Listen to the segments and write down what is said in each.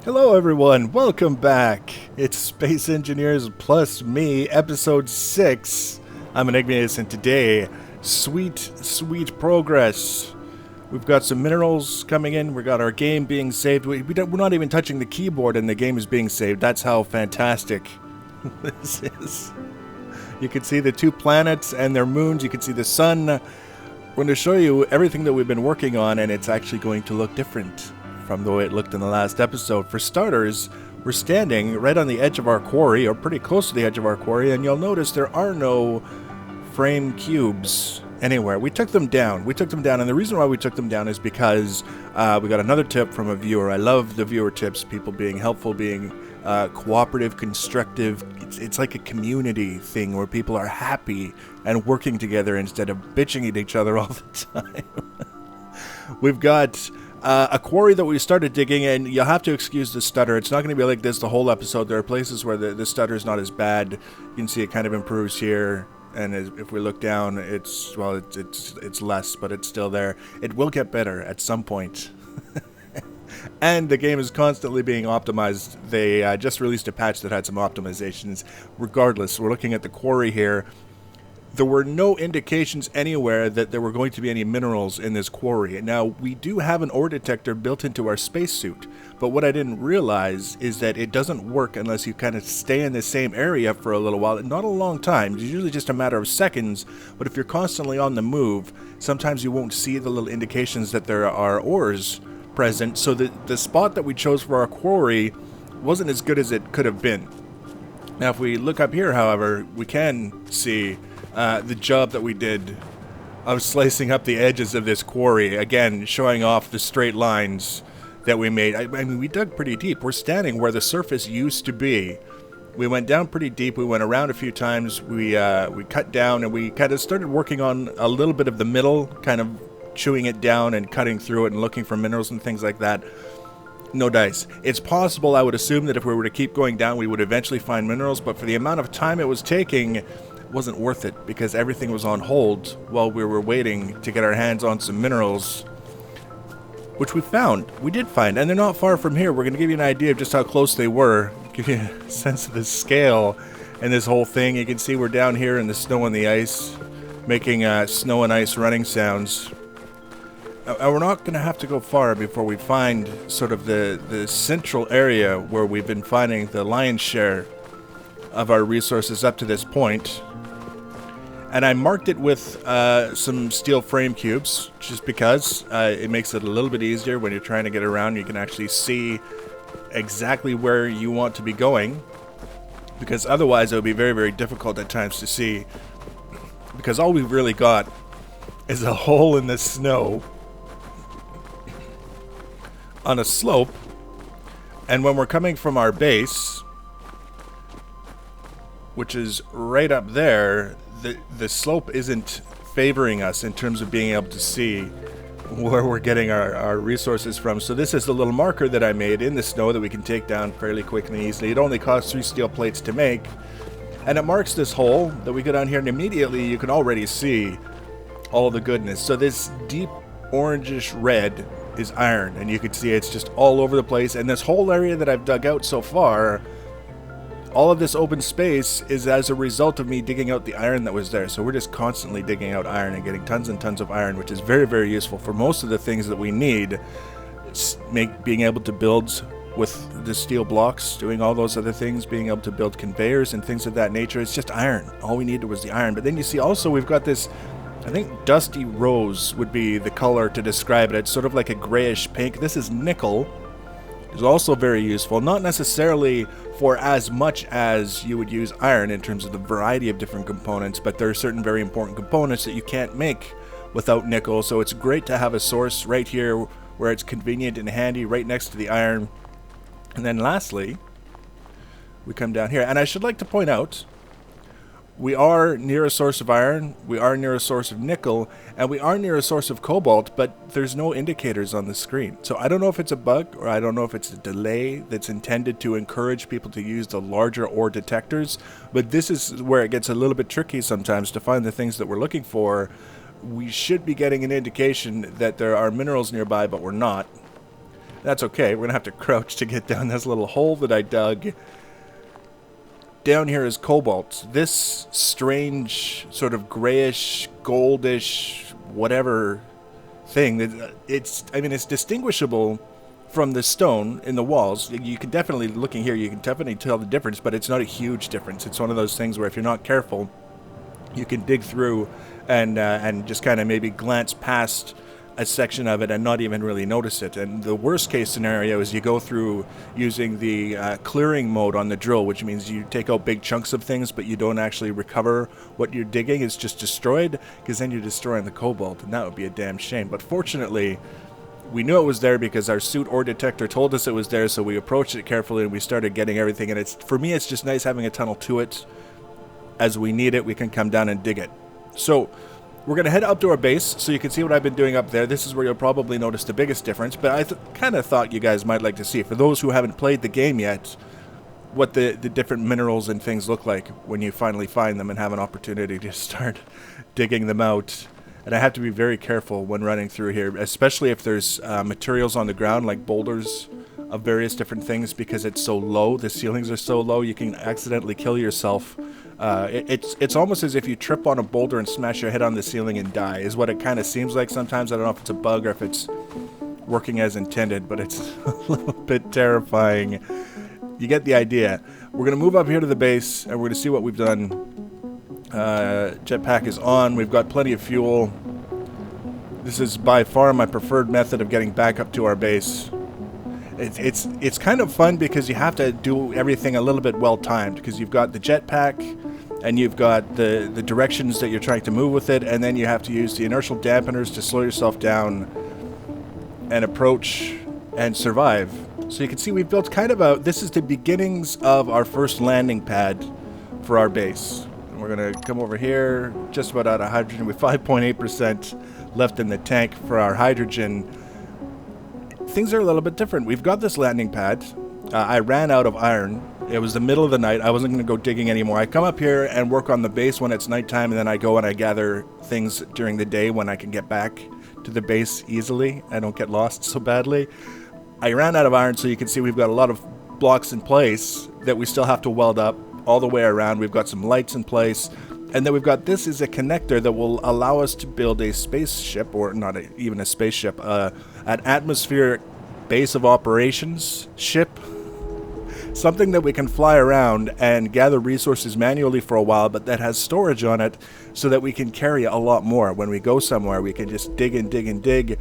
Hello everyone, welcome back. It's Space Engineers plus me, episode 6. I'm Enigmius, and today, sweet progress. We've got some minerals coming in, we got our game being saved. We're not even touching the keyboard and the game is being saved. That's how fantastic this is. You can see the two planets and their moons, you can see the sun. We're going to show you everything that we've been working on, and it's actually going to look different from the way it looked in the last episode. For starters, we're standing right on the edge of our quarry, or pretty close to the edge of our quarry, and you'll notice there are no frame cubes anywhere. We took them down, and the reason why we took them down is because we got another tip from a viewer. I love the viewer tips, people being helpful, being cooperative, constructive. It's like a community thing where people are happy and working together instead of bitching at each other all the time. We've got a quarry that we started digging, and you'll have to excuse the stutter. It's not going to be like this the whole episode. There are places where the stutter is not as bad. You can see it kind of improves here, and if we look down, it's less, but it's still there. It will get better at some point. And the game is constantly being optimized. They just released a patch that had some optimizations. Regardless, we're looking at the quarry here. There were no indications anywhere that there were going to be any minerals in this quarry. Now, we do have an ore detector built into our spacesuit, but what I didn't realize is that it doesn't work unless you kind of stay in the same area for a little while. Not a long time, it's usually just a matter of seconds, but if you're constantly on the move, sometimes you won't see the little indications that there are ores present, so the spot that we chose for our quarry wasn't as good as it could have been. Now, if we look up here, however, we can see the job that we did of slicing up the edges of this quarry, again showing off the straight lines that we made. I mean, we dug pretty deep. We're standing where the surface used to be. We went down pretty deep. We went around a few times. We cut down, and we kind of started working on a little bit of the middle, kind of chewing it down and cutting through it and looking for minerals and things like that. No dice. It's possible, I would assume, that if we were to keep going down, we would eventually find minerals, but for the amount of time it was taking, wasn't worth it, because everything was on hold while we were waiting to get our hands on some minerals, which we did find, and they're not far from here. We're going to give you an idea of just how close they were, give you a sense of the scale and this whole thing. You can see we're down here in the snow and the ice, making snow and ice running sounds. We're not going to have to go far before we find sort of the central area where we've been finding the lion's share of our resources up to this point. And I marked it with some steel frame cubes, just because it makes it a little bit easier when you're trying to get around. You can actually see exactly where you want to be going, because otherwise it would be very, very difficult at times to see, because all we've really got is a hole in the snow on a slope. And when we're coming from our base, which is right up there, the slope isn't favoring us in terms of being able to see where we're getting our resources from. So this is the little marker that I made in the snow that we can take down fairly quickly and easily. It only costs 3 steel plates to make, and it marks this hole that we go down here, and immediately you can already see all the goodness. So this deep orangish red is iron, and you can see it's just all over the place. And this whole area that I've dug out so far, all of this open space, is as a result of me digging out the iron that was there. So we're just constantly digging out iron and getting tons and tons of iron, which is very, very useful for most of the things that we need. Being able to build with the steel blocks, doing all those other things, being able to build conveyors and things of that nature. It's just iron. All we needed was the iron. But then you see also we've got this, I think dusty rose would be the color to describe it. It's sort of like a grayish pink. This is nickel. It's also very useful, not necessarily for as much as you would use iron in terms of the variety of different components, but there are certain very important components that you can't make without nickel, so it's great to have a source right here where it's convenient and handy right next to the iron. And then lastly, we come down here, and I should like to point out, we are near a source of iron, we are near a source of nickel, and we are near a source of cobalt, but there's no indicators on the screen. So I don't know if it's a bug, or I don't know if it's a delay that's intended to encourage people to use the larger ore detectors, but this is where it gets a little bit tricky sometimes to find the things that we're looking for. We should be getting an indication that there are minerals nearby, but we're not. That's okay. We're going to have to crouch to get down this little hole that I dug. Down here is cobalt. This strange, sort of grayish, goldish, whatever thing. It's distinguishable from the stone in the walls. You can definitely, looking here, you can definitely tell the difference, but it's not a huge difference. It's one of those things where if you're not careful, you can dig through and just kind of maybe glance past a section of it and not even really notice it. And the worst case scenario is you go through using the clearing mode on the drill, which means you take out big chunks of things, but you don't actually recover what you're digging. It's just destroyed, because then you're destroying the cobalt, and that would be a damn shame. But fortunately, we knew it was there because our suit ore detector told us it was there, so we approached it carefully and we started getting everything. And for me, it's just nice having a tunnel to it. As we need it, we can come down and dig it. So we're going to head up to our base so you can see what I've been doing up there. This is where you'll probably notice the biggest difference, but I kind of thought you guys might like to see, for those who haven't played the game yet, what the different minerals and things look like when you finally find them and have an opportunity to start digging them out. And I have to be very careful when running through here, especially if there's materials on the ground like boulders of various different things, because it's so low, the ceilings are so low, you can accidentally kill yourself. It's almost as if you trip on a boulder and smash your head on the ceiling and die, is what it kind of seems like sometimes. I don't know if it's a bug or if it's working as intended, but it's a little bit terrifying. You get the idea. We're going to move up here to the base, and we're going to see what we've done. Jetpack is on. We've got plenty of fuel. This is by far my preferred method of getting back up to our base. It's kind of fun because you have to do everything a little bit well timed, because you've got the jetpack and you've got the directions that you're trying to move with it, and then you have to use the inertial dampeners to slow yourself down and approach and survive. So you can see we've built kind of this is the beginnings of our first landing pad for our base. And we're going to come over here, just about out of hydrogen with 5.8% left in the tank for our hydrogen. Things are a little bit different. We've got this landing pad. I ran out of iron. It was the middle of the night. I wasn't going to go digging anymore. I come up here and work on the base when it's nighttime, and then I go and I gather things during the day when I can get back to the base easily. I don't get lost so badly. I ran out of iron, so you can see we've got a lot of blocks in place that we still have to weld up all the way around. We've got some lights in place. And then we've got, this is a connector that will allow us to build a spaceship, or not even a spaceship, an atmospheric base of operations ship. Something that we can fly around and gather resources manually for a while, but that has storage on it so that we can carry a lot more. When we go somewhere, we can just dig and dig and dig,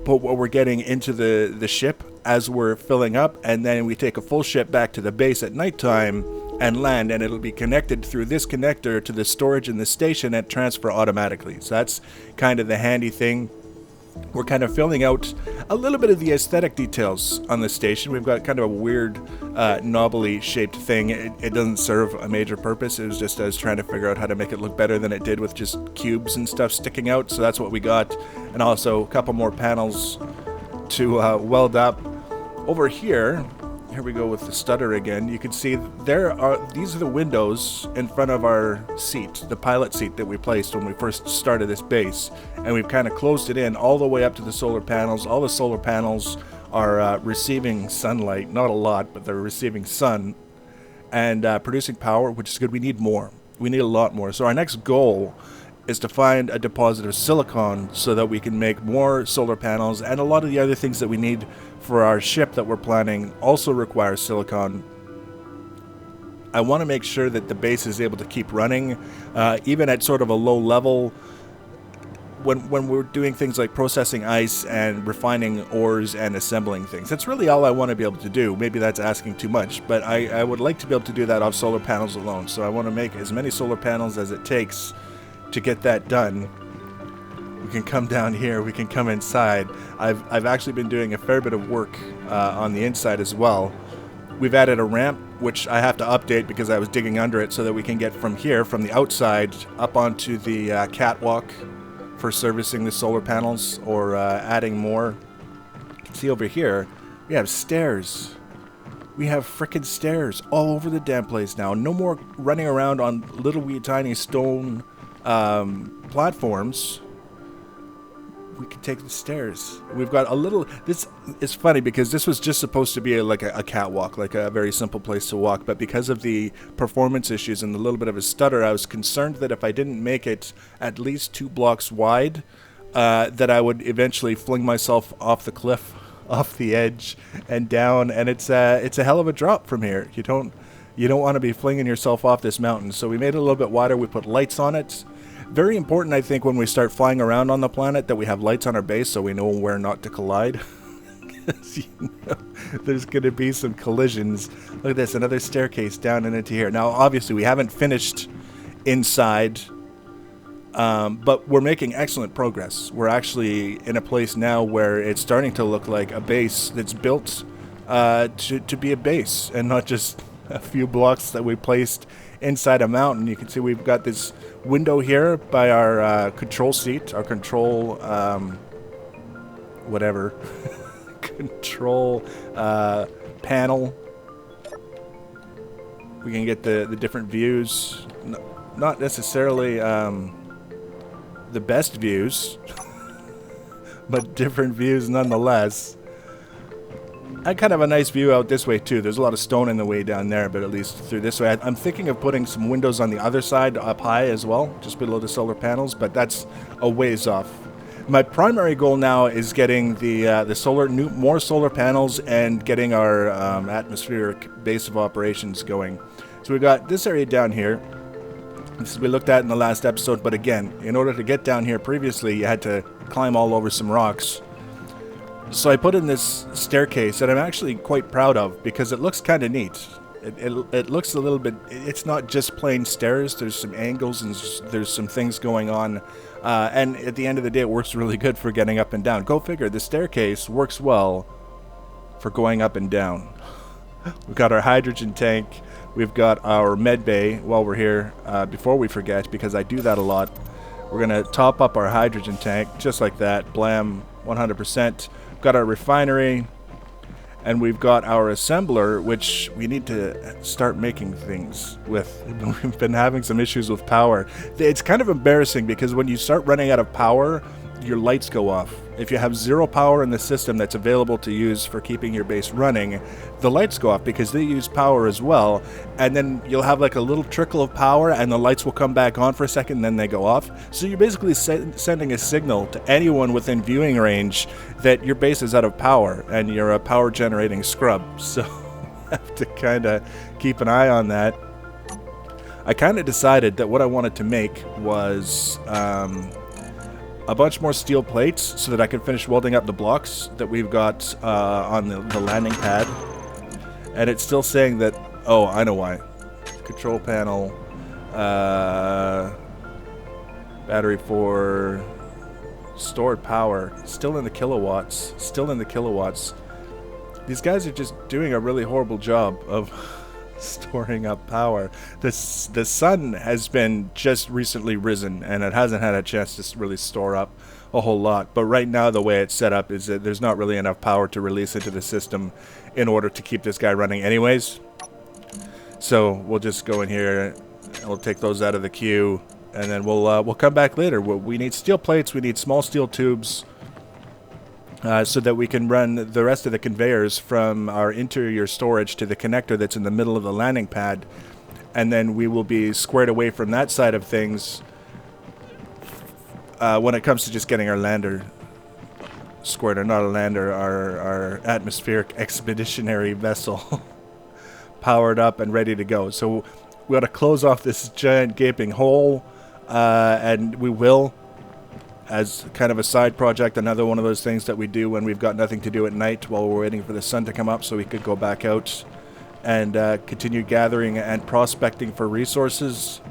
put what we're getting into the ship as we're filling up, and then we take a full ship back to the base at nighttime and land, and it'll be connected through this connector to the storage in the station and transfer automatically. So that's kind of the handy thing. We're kind of filling out a little bit of the aesthetic details on the station. We've got kind of a weird knobbly shaped thing. It doesn't serve a major purpose. It was just us trying to figure out how to make it look better than it did with just cubes and stuff sticking out. So that's what we got. And also a couple more panels to weld up. Over here we go with the stutter again. You can see these are the windows in front of our seat, the pilot seat that we placed when we first started this base, and we've kind of closed it in all the way up to the solar panels. All the solar panels are receiving sunlight, not a lot, but they're receiving sun and producing power, which is good. We need more. We need a lot more. So our next goal is to find a deposit of silicon so that we can make more solar panels, and a lot of the other things that we need for our ship that we're planning also require silicon. I want to make sure that the base is able to keep running, even at sort of a low level. When we're doing things like processing ice and refining ores and assembling things. That's really all I want to be able to do. Maybe that's asking too much, but I would like to be able to do that off solar panels alone. So I want to make as many solar panels as it takes to get that done. We can come down here, we can come inside. I've actually been doing a fair bit of work on the inside as well. We've added a ramp, which I have to update because I was digging under it, so that we can get from here, from the outside, up onto the catwalk for servicing the solar panels or adding more. You can see over here, we have stairs. We have frickin' stairs all over the damn place now. No more running around on little wee tiny stone platforms. we can take the stairs. We've got a little... This is funny because this was just supposed to be like a catwalk, like a very simple place to walk. But because of the performance issues and a little bit of a stutter, I was concerned that if I didn't make it at least 2 blocks wide, that I would eventually fling myself off the cliff, off the edge, and down. And it's a hell of a drop from here. You don't want to be flinging yourself off this mountain. So we made it a little bit wider. We put lights on it. Very important, I think, when we start flying around on the planet that we have lights on our base so we know where not to collide. Because, there's going to be some collisions. Look at this, another staircase down and into here. Now, obviously, we haven't finished inside, but we're making excellent progress. We're actually in a place now where it's starting to look like a base that's built to be a base and not just a few blocks that we placed inside a mountain. You can see we've got this window here by our control seat, our control whatever control panel. We can get the different views, not necessarily the best views but different views nonetheless. I kind of have a nice view out this way too. There's a lot of stone in the way down there, but at least through this way. I'm thinking of putting some windows on the other side up high as well, just below the solar panels, but that's a ways off. My primary goal now is getting the more solar panels and getting our atmospheric base of operations going. So we got this area down here. This is we looked at in the last episode, but again, in order to get down here previously, you had to climb all over some rocks. So I put in this staircase that I'm actually quite proud of because it looks kind of neat. It looks a little bit... It's not just plain stairs. There's some angles and there's some things going on. And at the end of the day, it works really good for getting up and down. Go figure. The staircase works well for going up and down. We've got our hydrogen tank. We've got our med bay while we're here. Before we forget, because I do that a lot, we're going to top up our hydrogen tank just like that. Blam, 100%. Got our refinery, and we've got our assembler, which we need to start making things with. We've been having some issues with power. It's kind of embarrassing because when you start running out of power, your lights go off. If you have 0 power in the system that's available to use for keeping your base running, the lights go off because they use power as well, and then you'll have like a little trickle of power and the lights will come back on for a second and then they go off. So you're basically sending a signal to anyone within viewing range that your base is out of power and you're a power generating scrub. So have to kind of keep an eye on that. I kind of decided that what I wanted to make was a bunch more steel plates so that I can finish welding up the blocks that we've got on the landing pad. And it's still saying that... Oh, I know why. Control panel. Battery for stored power. Still in the kilowatts. Still in the kilowatts. These guys are just doing a really horrible job of storing up power. The sun has been just recently risen and it hasn't had a chance to really store up a whole lot, but right now the way it's set up is that there's not really enough power to release into the system in order to keep this guy running anyways. So we'll just go in here and we'll take those out of the queue, and then we'll come back later. We need steel plates, we need small steel tubes, so that we can run the rest of the conveyors from our interior storage to the connector that's in the middle of the landing pad. And then we will be squared away from that side of things when it comes to just getting our lander squared, or not a lander, our atmospheric expeditionary vessel powered up and ready to go. So we got to close off this giant gaping hole, and we will, as kind of a side project, another one of those things that we do when we've got nothing to do at night while we're waiting for the sun to come up so we could go back out and continue gathering and prospecting for resources.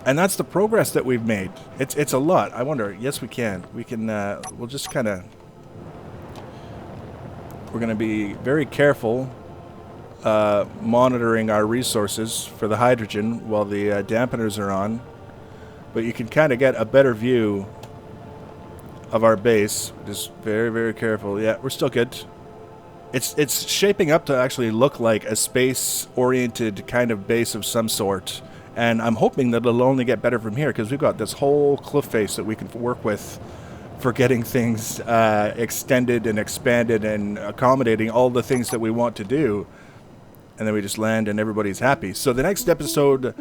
And that's the progress that we've made. It's a lot. I wonder, yes we can. We'll just kind of... We're going to be very careful monitoring our resources for the hydrogen while the dampeners are on. But you can kind of get a better view of our base. Just very, very careful. Yeah, we're still good. It's shaping up to actually look like a space-oriented kind of base of some sort. And I'm hoping that it'll only get better from here, because we've got this whole cliff face that we can work with for getting things extended and expanded and accommodating all the things that we want to do. And then we just land and everybody's happy. So the next episode,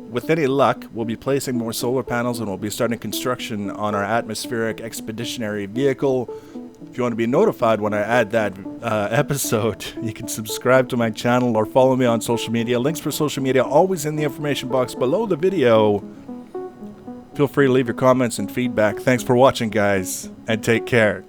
with any luck, we'll be placing more solar panels and we'll be starting construction on our atmospheric expeditionary vehicle. If you want to be notified when I add that episode, you can subscribe to my channel or follow me on social media. Links for social media always in the information box below the video. Feel free to leave your comments and feedback. Thanks for watching, guys, and take care.